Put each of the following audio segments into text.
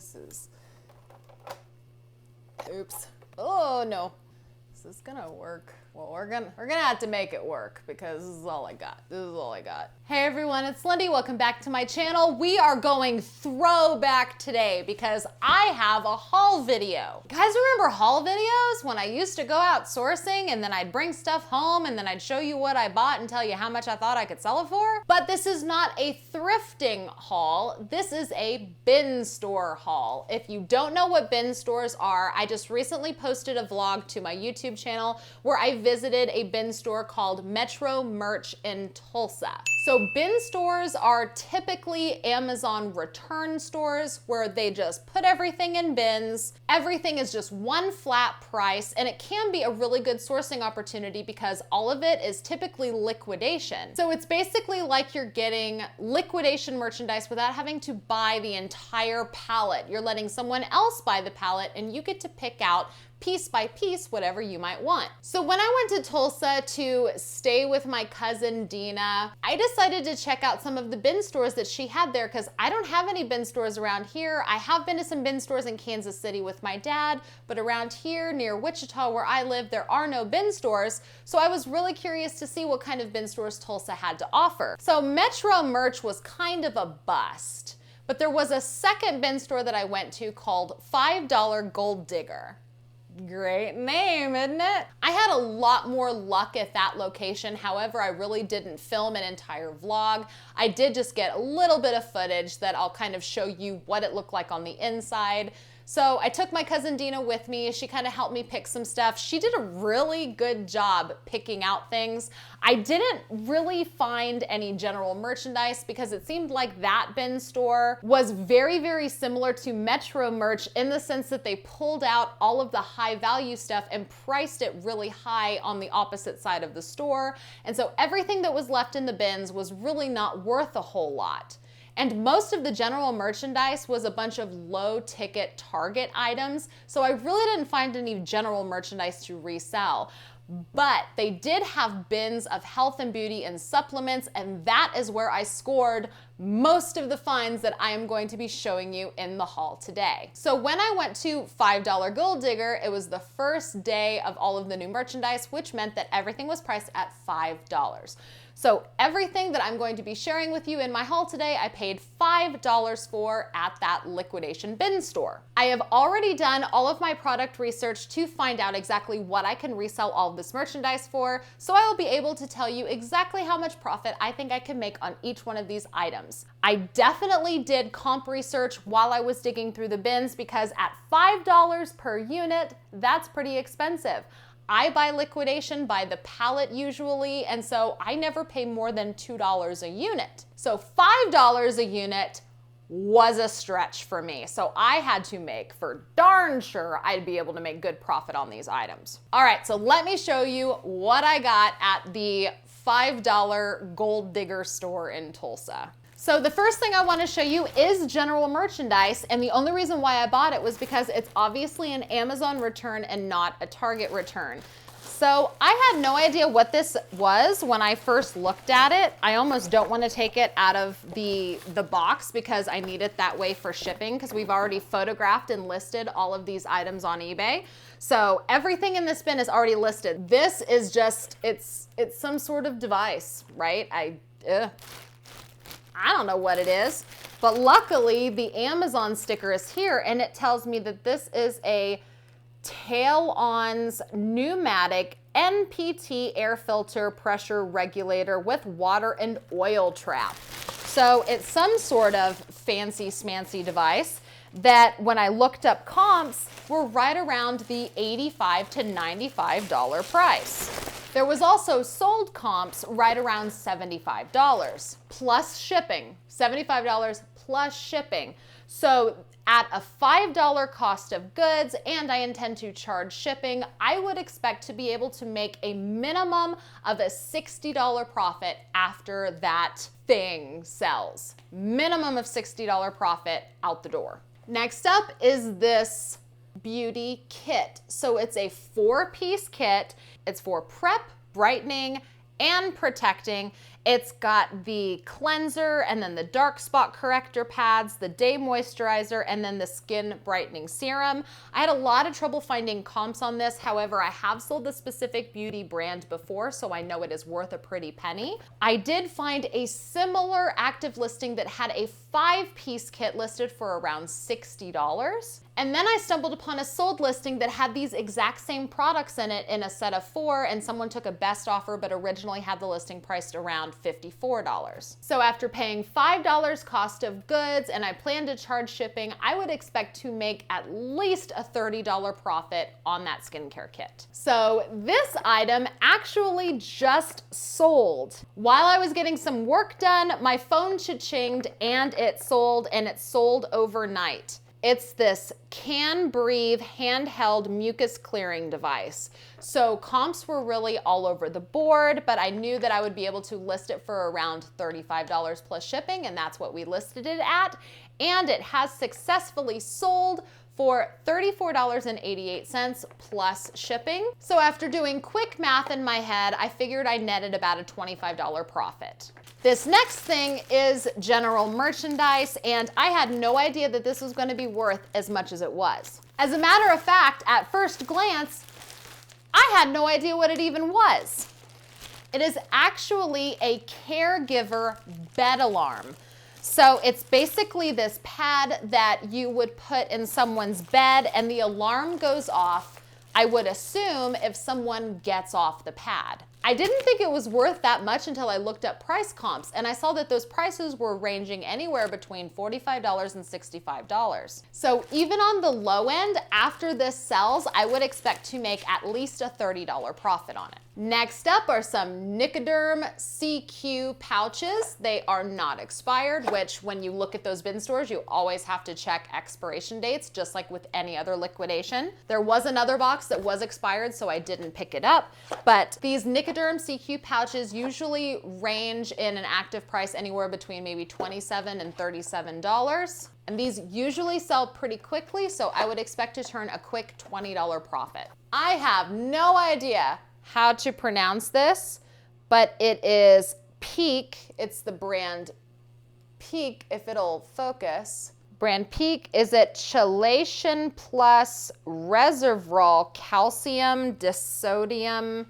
this is, oops. Oh no, is this gonna work? Well, we're gonna have to make it work because this is all I got. This is all I got. Hey everyone, it's Lindey. Welcome back to my channel. We are going throwback today because I have a haul video. You guys remember haul videos? When I used to go out sourcing and then I'd bring stuff home and then I'd show you what I bought and tell you how much I thought I could sell it for? But this is not a thrifting haul. This is a bin store haul. If you don't know what bin stores are, I just recently posted a vlog to my YouTube channel where I visited a bin store called Metro Merch in Tulsa. So bin stores are typically Amazon return stores where they just put everything in bins. Everything is just one flat price, and it can be a really good sourcing opportunity because all of it is typically liquidation. So it's basically like you're getting liquidation merchandise without having to buy the entire pallet. You're letting someone else buy the pallet and you get to pick out piece by piece whatever you might want. So when I went to Tulsa to stay with my cousin Dina, I decided to check out some of the bin stores that she had there because I don't have any bin stores around here. I have been to some bin stores in Kansas City with my dad, but around here near Wichita where I live, there are no bin stores. So I was really curious to see what kind of bin stores Tulsa had to offer. So Metro Merch was kind of a bust, but there was a second bin store that I went to called $5 Gold Digger. Great name, isn't it? I had a lot more luck at that location. However, I really didn't film an entire vlog. I did just get a little bit of footage that I'll kind of show you what it looked like on the inside. So I took my cousin Dina with me. She kind of helped me pick some stuff. She did a really good job picking out things. I didn't really find any general merchandise because it seemed like that bin store was very, very similar to Metro Merch in the sense that they pulled out all of the high value stuff and priced it really high on the opposite side of the store. And so everything that was left in the bins was really not worth a whole lot. And most of the general merchandise was a bunch of low ticket Target items. So I really didn't find any general merchandise to resell. But they did have bins of health and beauty and supplements, and that is where I scored most of the finds that I am going to be showing you in the haul today. So when I went to $5 Gold Digger, it was the first day of all of the new merchandise, which meant that everything was priced at $5. So everything that I'm going to be sharing with you in my haul today, I paid $5 for at that liquidation bin store. I have already done all of my product research to find out exactly what I can resell all of this merchandise for, so I will be able to tell you exactly how much profit I think I can make on each one of these items. I definitely did comp research while I was digging through the bins because at $5 per unit, that's pretty expensive. I buy liquidation by the pallet usually, and so I never pay more than $2 a unit. So $5 a unit was a stretch for me. So I had to make for darn sure I'd be able to make good profit on these items. All right, so let me show you what I got at the $5 Gold Digger store in Tulsa. So the first thing I want to show you is general merchandise, and the only reason why I bought it was because it's obviously an Amazon return and not a Target return. So I had no idea what this was when I first looked at it. I almost don't want to take it out of the box because I need it that way for shipping because we've already photographed and listed all of these items on eBay. So everything in this bin is already listed. This is just, it's some sort of device, right? I don't know what it is, but luckily the Amazon sticker is here and it tells me that this is a Tail-On's pneumatic NPT air filter pressure regulator with water and oil trap. So it's some sort of fancy smancy device that when I looked up comps were right around the $85 to $95 price. There was also sold comps right around $75 plus shipping, $75 plus shipping. So at a $5 cost of goods, and I intend to charge shipping, I would expect to be able to make a minimum of a $60 profit after that thing sells. Minimum of $60 profit out the door. Next up is this beauty kit. So it's a 4-piece kit. It's for prep, brightening, and protecting. It's got the cleanser and then the dark spot corrector pads, the day moisturizer, and then the skin brightening serum. I had a lot of trouble finding comps on this. However, I have sold the specific beauty brand before, so I know it is worth a pretty penny. I did find a similar active listing that had a 5-piece kit listed for around $60. And then I stumbled upon a sold listing that had these exact same products in it in a set of 4, and someone took a best offer but originally had the listing priced around $54. So after paying $5 cost of goods and I plan to charge shipping, I would expect to make at least a $30 profit on that skincare kit. So this item actually just sold. While I was getting some work done, my phone cha-chinged and it sold overnight. It's this Can Breathe handheld mucus clearing device. So comps were really all over the board, but I knew that I would be able to list it for around $35 plus shipping, and that's what we listed it at. And it has successfully sold for $34.88 plus shipping. So after doing quick math in my head, I figured I netted about a $25 profit. This next thing is general merchandise, and I had no idea that this was going to be worth as much as it was. As a matter of fact, at first glance, I had no idea what it even was. It is actually a caregiver bed alarm. So it's basically this pad that you would put in someone's bed and the alarm goes off, I would assume, if someone gets off the pad. I didn't think it was worth that much until I looked up price comps, and I saw that those prices were ranging anywhere between $45 and $65. So even on the low end, after this sells, I would expect to make at least a $30 profit on it. Next up are some Nicoderm Cq Pouches. They are not expired, which when you look at those bin stores, you always have to check expiration dates, just like with any other liquidation. There was another box that was expired, so I didn't pick it up, but these Nicoderm Cq Pouches usually range in an active price anywhere between maybe $27 and $37. And these usually sell pretty quickly, so I would expect to turn a quick $20 profit. I have no idea how to pronounce this, but it is Peak. It's the brand Peak, if it'll focus. Brand Peak, is it chelation plus resveratrol calcium disodium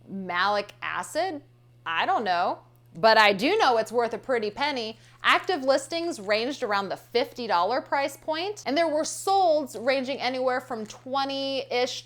malic acid? I don't know, but I do know it's worth a pretty penny. Active listings ranged around the $50 price point, and there were solds ranging anywhere from $20-ish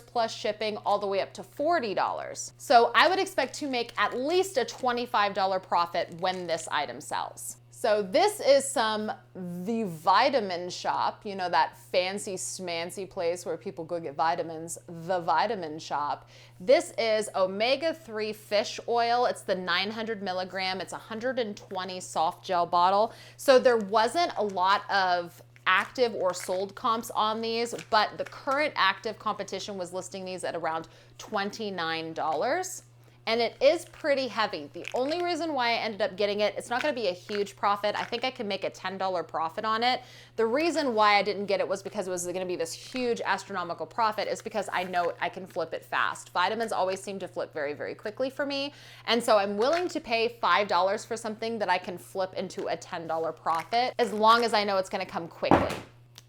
plus shipping all the way up to $40. So I would expect to make at least a $25 profit when this item sells. So this is The Vitamin Shop, you know, that fancy smancy place where people go get vitamins, The Vitamin Shop. This is omega-3 fish oil. It's the 900 milligram. It's 120 soft gel bottle. So there wasn't a lot of active or sold comps on these, but the current active competition was listing these at around $29. And it is pretty heavy. The only reason why I ended up getting it, it's not gonna be a huge profit. I think I can make a $10 profit on it. The reason why I didn't get it was because it was gonna be this huge astronomical profit, is because I know I can flip it fast. Vitamins always seem to flip very, very quickly for me. And so I'm willing to pay $5 for something that I can flip into a $10 profit, as long as I know it's gonna come quickly.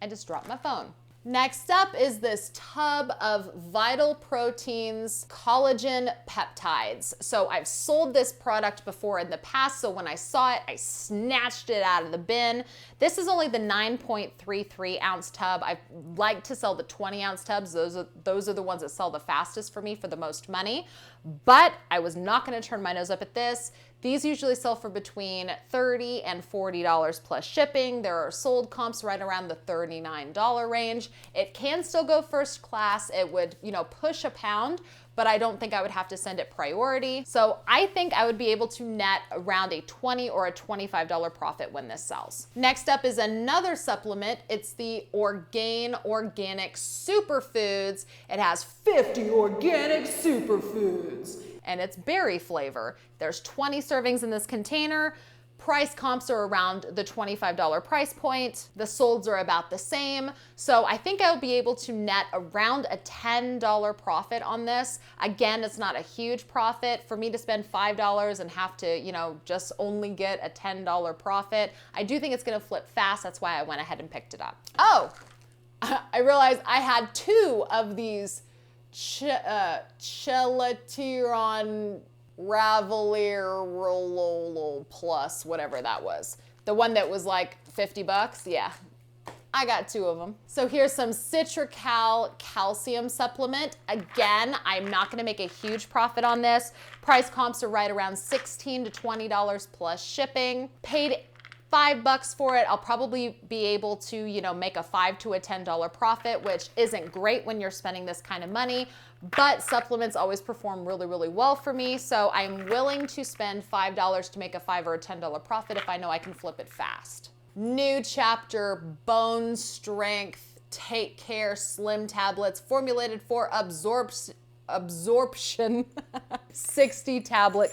I just dropped my phone. Next up is this tub of Vital Proteins collagen peptides. So I've sold this product before in the past, so when I saw it, I snatched it out of the bin. This is only the 9.33 ounce tub. I like to sell the 20 ounce tubs. Those are the ones that sell the fastest for me for the most money. But I was not gonna turn my nose up at this. These usually sell for between $30 and $40 plus shipping. There are sold comps right around the $39 range. It can still go first class. It would, push a pound, but I don't think I would have to send it priority. So I think I would be able to net around a $20 or a $25 profit when this sells. Next up is another supplement. It's the Orgain Organic Superfoods. It has 50 organic superfoods, and it's berry flavor. There's 20 servings in this container. Price comps are around the $25 price point. The solds are about the same. So I think I'll be able to net around a $10 profit on this. Again, it's not a huge profit. For me to spend $5 and have to, you know, just only get a $10 profit, I do think it's gonna flip fast. That's why I went ahead and picked it up. Oh, I realized I had 2 of these Chelatiron Ravelier Plus, whatever that was. The one that was like 50 bucks, yeah. I got 2 of them. So here's some Citracal calcium supplement. Again, I'm not gonna make a huge profit on this. Price comps are right around $16 to $20 plus shipping. Paid $5 for it. I'll probably be able to, you know, make a $5 to a $10 profit, which isn't great when you're spending this kind of money, but supplements always perform really, really well for me. So I'm willing to spend $5 to make a $5 or a $10 profit if I know I can flip it fast. New chapter, bone strength, take care, slim tablets formulated for absorption, 60 tablet.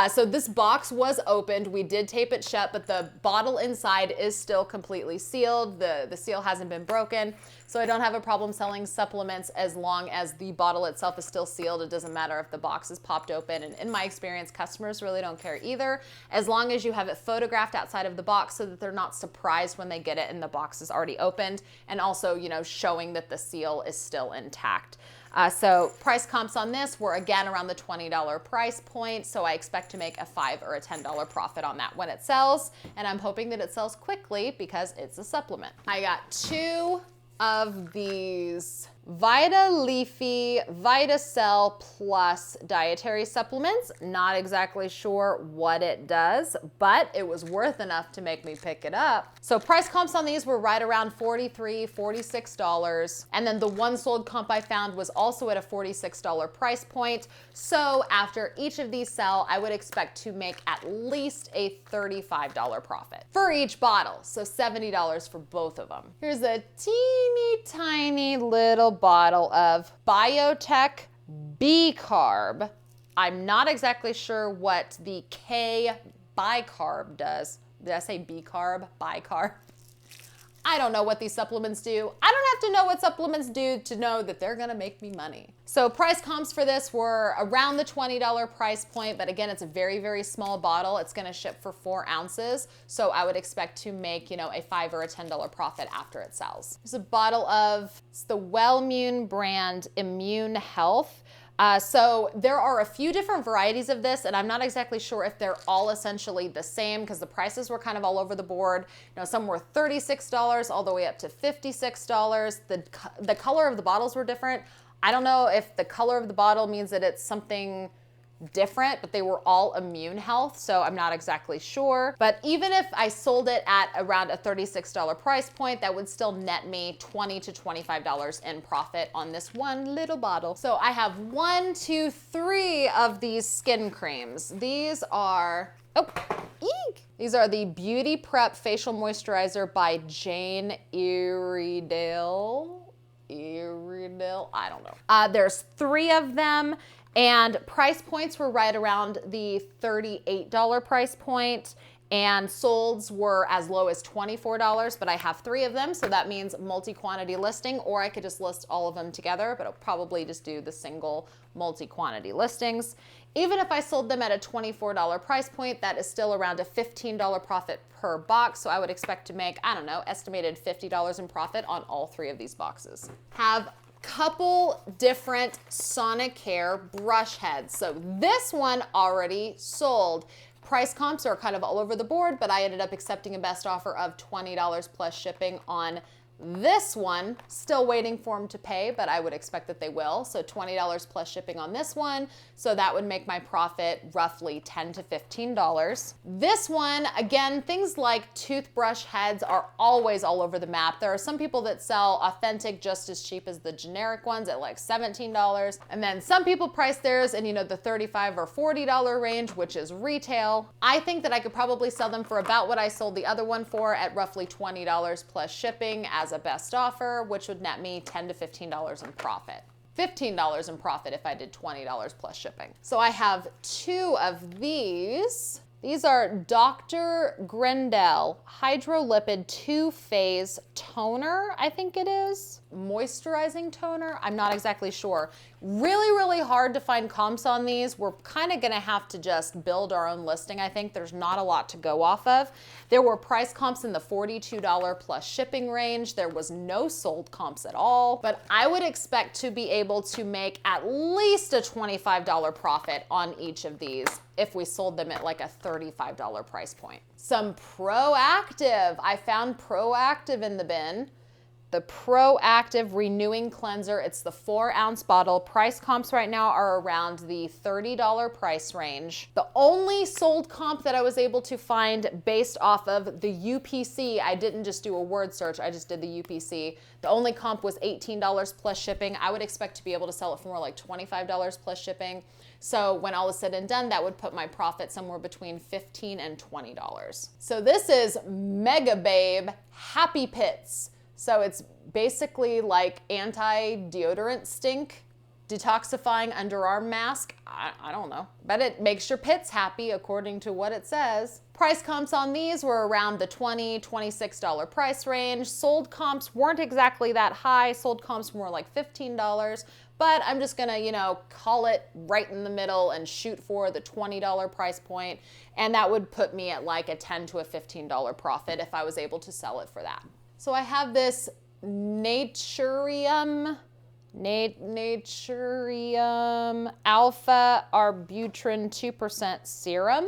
So this box was opened. We did tape it shut, but the bottle inside is still completely sealed. The seal hasn't been broken. So I don't have a problem selling supplements as long as the bottle itself is still sealed. It doesn't matter if the box is popped open. And in my experience, customers really don't care either, as long as you have it photographed outside of the box so that they're not surprised when they get it and the box is already opened. And also, you know, showing that the seal is still intact. So price comps on this were again around the $20 price point. So I expect to make a $5 or a $10 profit on that when it sells. And I'm hoping that it sells quickly because it's a supplement. I got 2 of these Vita Leafy VitaCell Plus dietary supplements. Not exactly sure what it does, but it was worth enough to make me pick it up. So price comps on these were right around $43, $46. And then the one sold comp I found was also at a $46 price point. So after each of these sell, I would expect to make at least a $35 profit for each bottle. So $70 for both of them. Here's a teeny tiny little bottle of Biotech B-Carb. I'm not exactly sure what the K bicarb does. Did I say B-Carb? Bicarb? I don't know what these supplements do. I don't have to know what supplements do to know that they're gonna make me money. So price comps for this were around the $20 price point, but again, it's a very, very small bottle. It's gonna ship for 4 ounces. So I would expect to make, you know, a $5 or a $10 profit after it sells. There's a bottle of, it's the Wellmune brand Immune Health. So there are a few different varieties of this, and I'm not exactly sure if they're all essentially the same because the prices were kind of all over the board. You know, some were $36 all the way up to $56. The color of the bottles were different. I don't know if the color of the bottle means that it's something different, but they were all Immune Health, so I'm not exactly sure. But even if I sold it at around a $36 price point, that would still net me $20 to $25 in profit on this one little bottle. So I have 1, 2, 3 of these skin creams. These are, oh, eek! These are the Beauty Prep Facial Moisturizer by Jane Iredale. I don't know. There's 3 of them. And price points were right around the $38 price point, and solds were as low as $24, but I have 3 of them, so that means multi-quantity listing, or I could just list all of them together, but I'll probably just do the single multi-quantity listings. Even if I sold them at a $24 price point, that is still around a $15 profit per box, so I would expect to make, I don't know, estimated $50 in profit on all 3 of these boxes. Have couple different Sonicare brush heads. So this one already sold. Price comps are kind of all over the board, but I ended up accepting a best offer of $20 plus shipping on this one. Still waiting for them to pay, but I would expect that they will. So $20 plus shipping on this one. So that would make my profit roughly $10 to $15. This one, again, things like toothbrush heads are always all over the map. There are some people that sell authentic just as cheap as the generic ones at like $17. And then some people price theirs in, you know, the $35 or $40 range, which is retail. I think that I could probably sell them for about what I sold the other one for at roughly $20 plus shipping as a best offer, which would net me $10 to $15 in profit. $15 in profit if I did $20 plus shipping. So I have 2 of these These are Dr. Grendel Hydrolipid 2-Phase Toner, I think it is. Moisturizing toner, I'm not exactly sure. Really, really hard to find comps on these. We're kind of gonna have to just build our own listing. I think there's not a lot to go off of. There were price comps in the $42 plus shipping range. There was no sold comps at all, but I would expect to be able to make at least a $25 profit on each of these if we sold them at like a $35 price point. Some Proactive. I found Proactive in the bin. The Proactive Renewing Cleanser. It's the 4-ounce bottle. Price comps right now are around the $30 price range. The only sold comp that I was able to find based off of the UPC, I didn't just do a word search, I just did the UPC. The only comp was $18 plus shipping. I would expect to be able to sell it for more like $25 plus shipping. So when all is said and done, that would put my profit somewhere between $15 and $20. So this is Mega Babe Happy Pits. So it's basically like anti-deodorant stink, detoxifying underarm mask. I don't know, but it makes your pits happy according to what it says. Price comps on these were around the $20, $26 price range. Sold comps weren't exactly that high. Sold comps were more like $15, but I'm just gonna, you know, call it right in the middle and shoot for the $20 price point. And that would put me at like a $10 to a $15 profit if I was able to sell it for that. So I have this Naturium Alpha Arbutin 2% Serum.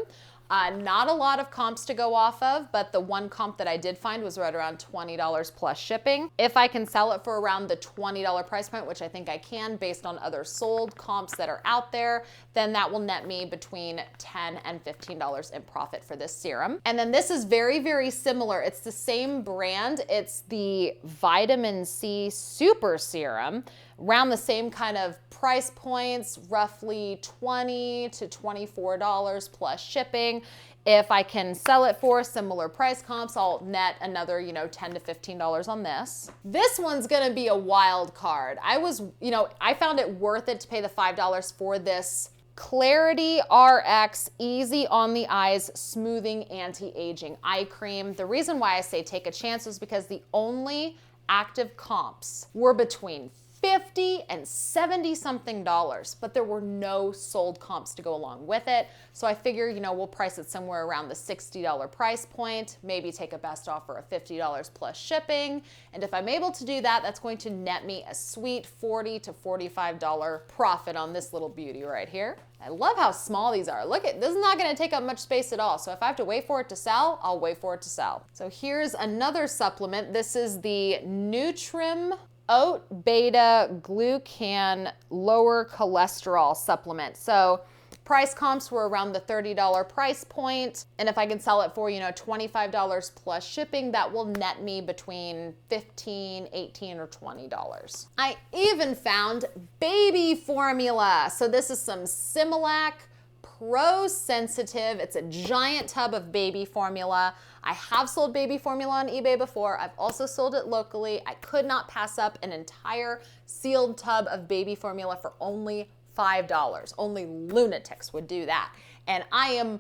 Not a lot of comps to go off of, but the one comp that I did find was right around $20 plus shipping. If I can sell it for around the $20 price point, which I think I can based on other sold comps that are out there, then that will net me between $10 and $15 in profit for this serum. And then this is very, very similar. It's the same brand. It's the Vitamin C Super Serum. Around the same kind of price points, roughly $20 to $24 plus shipping. If I can sell it for similar price comps, I'll net another, you know, $10 to $15 on this. This one's gonna be a wild card. I found it worth it to pay the $5 for this Clarity RX Easy on the Eyes Smoothing Anti-Aging Eye Cream. The reason why I say take a chance is because the only active comps were between $50 and $70 something, but there were no sold comps to go along with it. So I figure, you know, we'll price it somewhere around the $60 price point, maybe take a best offer of $50 plus shipping. And if I'm able to do that, that's going to net me a sweet $40 to $45 profit on this little beauty right here. I love how small these are. Look at, this is not gonna take up much space at all. So if I have to wait for it to sell, I'll wait for it to sell. So here's another supplement. This is the Nutrim Oat Beta Glucan Lower Cholesterol Supplement. So price comps were around the $30 price point. And if I can sell it for, you know, $25 plus shipping, that will net me between $15, $18, or $20. I even found baby formula. So this is some Similac Pro Sensitive. It's a giant tub of baby formula. I have sold baby formula on eBay before. I've also sold it locally. I could not pass up an entire sealed tub of baby formula for only $5. Only lunatics would do that. And I am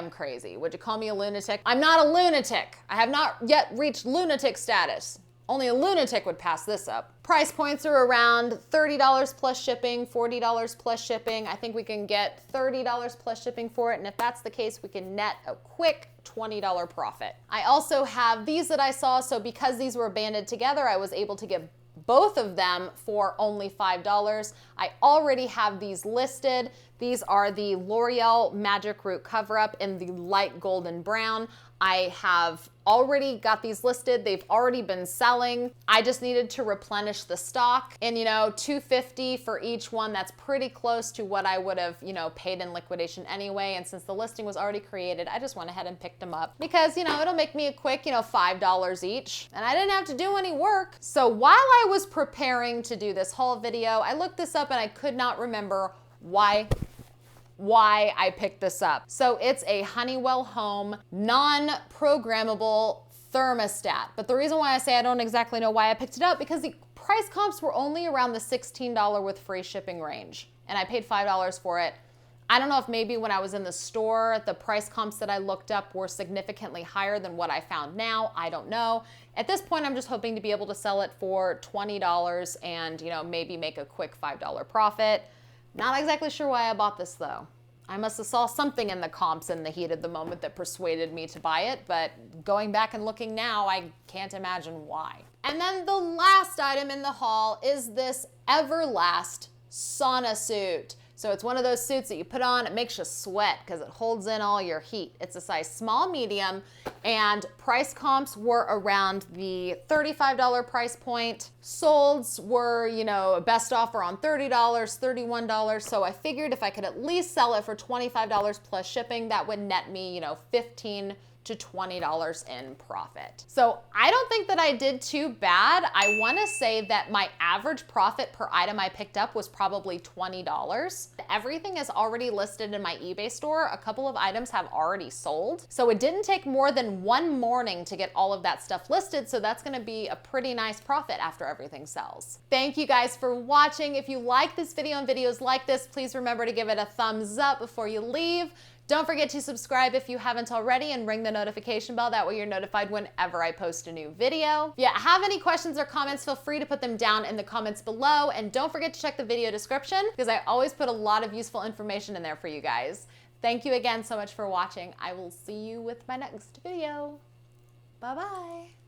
crazy. Would you call me a lunatic? I'm not a lunatic. I have not yet reached lunatic status. Only a lunatic would pass this up. Price points are around $30 plus shipping, $40 plus shipping. I think we can get $30 plus shipping for it. And if that's the case, we can net a quick $20 profit. I also have these that I saw. So because these were banded together, I was able to get both of them for only $5. I already have these listed. These are the L'Oreal Magic Root Cover Up in the light golden brown. I have already got these listed. They've already been selling. I just needed to replenish the stock, and you know, $250 for each one. That's pretty close to what I would have, you know, paid in liquidation anyway. And since the listing was already created, I just went ahead and picked them up because, you know, it'll make me a quick, you know, $5 each, and I didn't have to do any work. So while I was preparing to do this whole video, I looked this up and I could not remember why I picked this up. So it's a Honeywell Home non-programmable thermostat. But the reason why I say I don't exactly know why I picked it up, because the price comps were only around the $16 with free shipping range. And I paid $5 for it. I don't know if maybe when I was in the store, the price comps that I looked up were significantly higher than what I found now. I don't know. At this point, I'm just hoping to be able to sell it for $20 and, you know, maybe make a quick $5 profit. Not exactly sure why I bought this though. I must have saw something in the comps in the heat of the moment that persuaded me to buy it, but going back and looking now, I can't imagine why. And then the last item in the haul is this Everlast sauna suit. So it's one of those suits that you put on, it makes you sweat because it holds in all your heat. It's a size small, medium, and price comps were around the $35 price point. Solds were, you know, best offer on $30, $31. So I figured if I could at least sell it for $25 plus shipping, that would net me, you know, $15 to $20 in profit. So I don't think that I did too bad. I wanna say that my average profit per item I picked up was probably $20. Everything is already listed in my eBay store. A couple of items have already sold. So it didn't take more than one morning to get all of that stuff listed. So that's gonna be a pretty nice profit after everything sells. Thank you guys for watching. If you like this video and videos like this, please remember to give it a thumbs up before you leave. Don't forget to subscribe if you haven't already and ring the notification bell. That way you're notified whenever I post a new video. If you have any questions or comments, feel free to put them down in the comments below. And don't forget to check the video description because I always put a lot of useful information in there for you guys. Thank you again so much for watching. I will see you with my next video. Bye-bye.